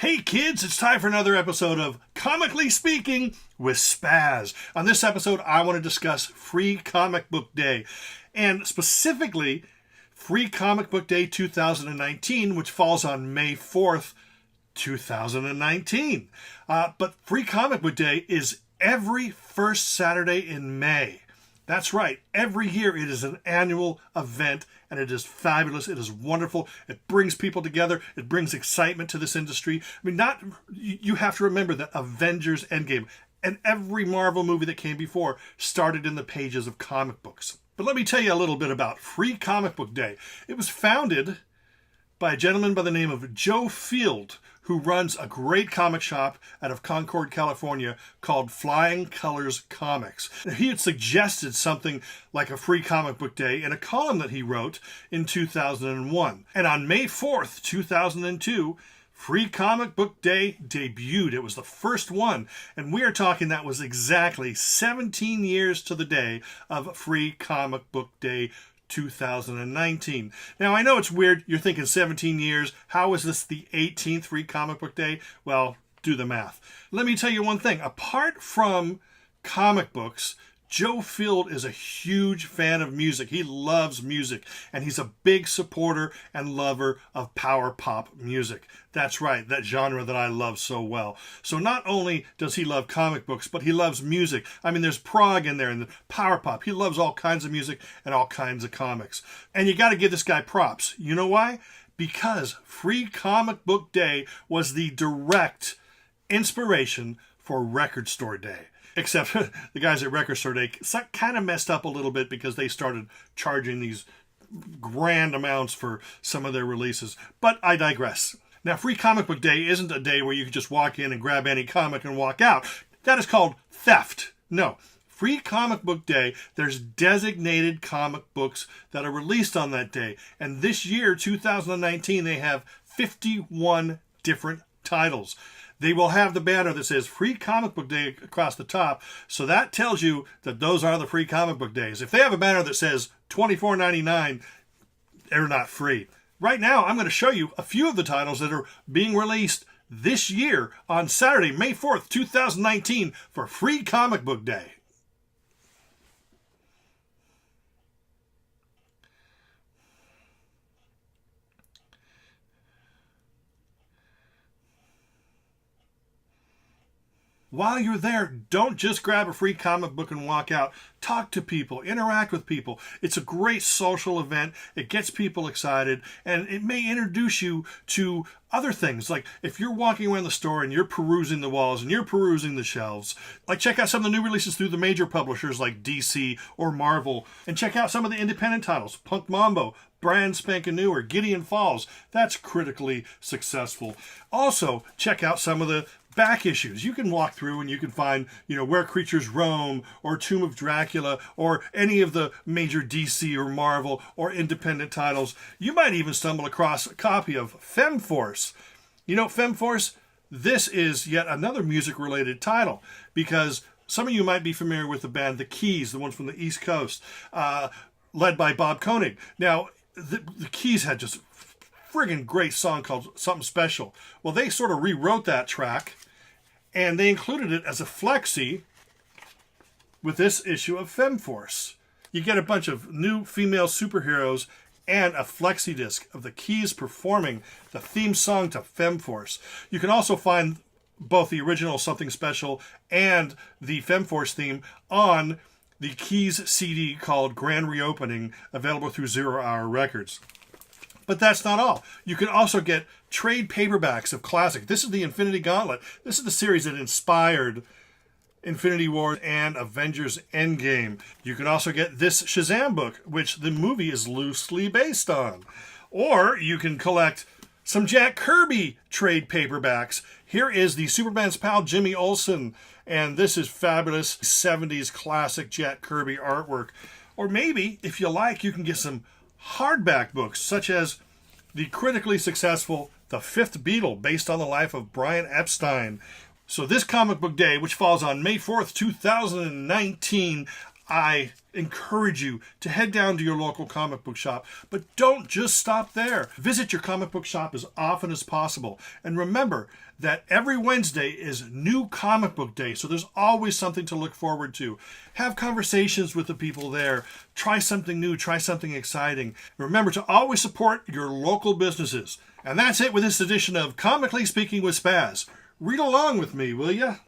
Hey kids, it's time for another episode of Comically Speaking with Spaz. On this episode, I want to discuss Free Comic Book Day, and specifically Free Comic Book Day 2019, which falls on May 4th, 2019. But Free Comic Book Day is every first Saturday in May. That's right. Every year it is an annual event, and it is fabulous. It is wonderful. It brings people together. It brings excitement to this industry. I mean, you have to remember that Avengers Endgame and every Marvel movie that came before started in the pages of comic books. But let me tell you a little bit about Free Comic Book Day. It was founded by a gentleman by the name of Joe Field, who runs a great comic shop out of Concord, California called Flying Colors Comics. He had suggested something like a Free Comic Book Day in a column that he wrote in 2001. And on May 4th, 2002, Free Comic Book Day debuted. It was the first one, and we are talking that was exactly 17 years to the day of Free Comic Book Day 2019. Now, I know it's weird. You're thinking 17 years. How is this the 18th Free Comic Book Day? Well, do the math. Let me tell you one thing. Apart from comic books, Joe Field is a huge fan of music. He loves music, and he's a big supporter and lover of power pop music. That's right, that genre that I love so well. So not only does he love comic books, but he loves music. I mean, there's prog in there and the power pop. He loves all kinds of music and all kinds of comics. And you got to give this guy props. You know why? Because Free Comic Book Day was the direct inspiration for Record Store Day. Except the guys at Record Store Day kind of messed up a little bit because they started charging these grand amounts for some of their releases. But I digress. Now, Free Comic Book Day isn't a day where you can just walk in and grab any comic and walk out. That is called theft. No. Free Comic Book Day, there's designated comic books that are released on that day. And this year, 2019, they have 51 different titles. They will have the banner that says Free Comic Book Day across the top. So that tells you that those are the free comic book days. If they have a banner that says $24.99, they're not free. Right now, I'm going to show you a few of the titles that are being released this year on Saturday, May 4th, 2019 for Free Comic Book Day. While you're there, don't just grab a free comic book and walk out. Talk to people, interact with people. It's a great social event. It gets people excited, and it may introduce you to other things. Like if you're walking around the store and you're perusing the walls and you're perusing the shelves, like check out some of the new releases through the major publishers like DC or Marvel, and check out some of the independent titles, Punk Mambo, Brand Spanking New, or Gideon Falls. That's critically successful. Also, check out some of the back issues. You can walk through and you can find, Where Creatures Roam or Tomb of Dracula or any of the major DC or Marvel or independent titles. You might even stumble across a copy of Femforce. Femforce, this is yet another music-related title because some of you might be familiar with the band The Keys, the ones from the East Coast, led by Bob Koenig. Now, the Keys had just friggin' great song called Something Special. Well, they sort of rewrote that track, and they included it as a flexi with this issue of Femforce. You get a bunch of new female superheroes and a flexi disc of the Keys performing the theme song to Femforce. You can also find both the original Something Special and the Femforce theme on the Keys CD called Grand Reopening, available through Zero Hour Records. But that's not all. You can also get trade paperbacks of classic. This is the Infinity Gauntlet. This is the series that inspired Infinity War and Avengers Endgame. You can also get this Shazam book, which the movie is loosely based on. Or you can collect some Jack Kirby trade paperbacks. Here is the Superman's pal Jimmy Olsen, and this is fabulous 70s classic Jack Kirby artwork. Or maybe, if you like, you can get some hardback books, such as the critically successful The Fifth Beatle, based on the life of Brian Epstein. So this comic book day, which falls on May 4th, 2019, I encourage you to head down to your local comic book shop, but don't just stop there. Visit your comic book shop as often as possible. And remember that every Wednesday is New Comic Book Day, so there's always something to look forward to. Have conversations with the people there. Try something new, try something exciting. Remember to always support your local businesses. And that's it with this edition of Comically Speaking with Spaz. Read along with me, will ya?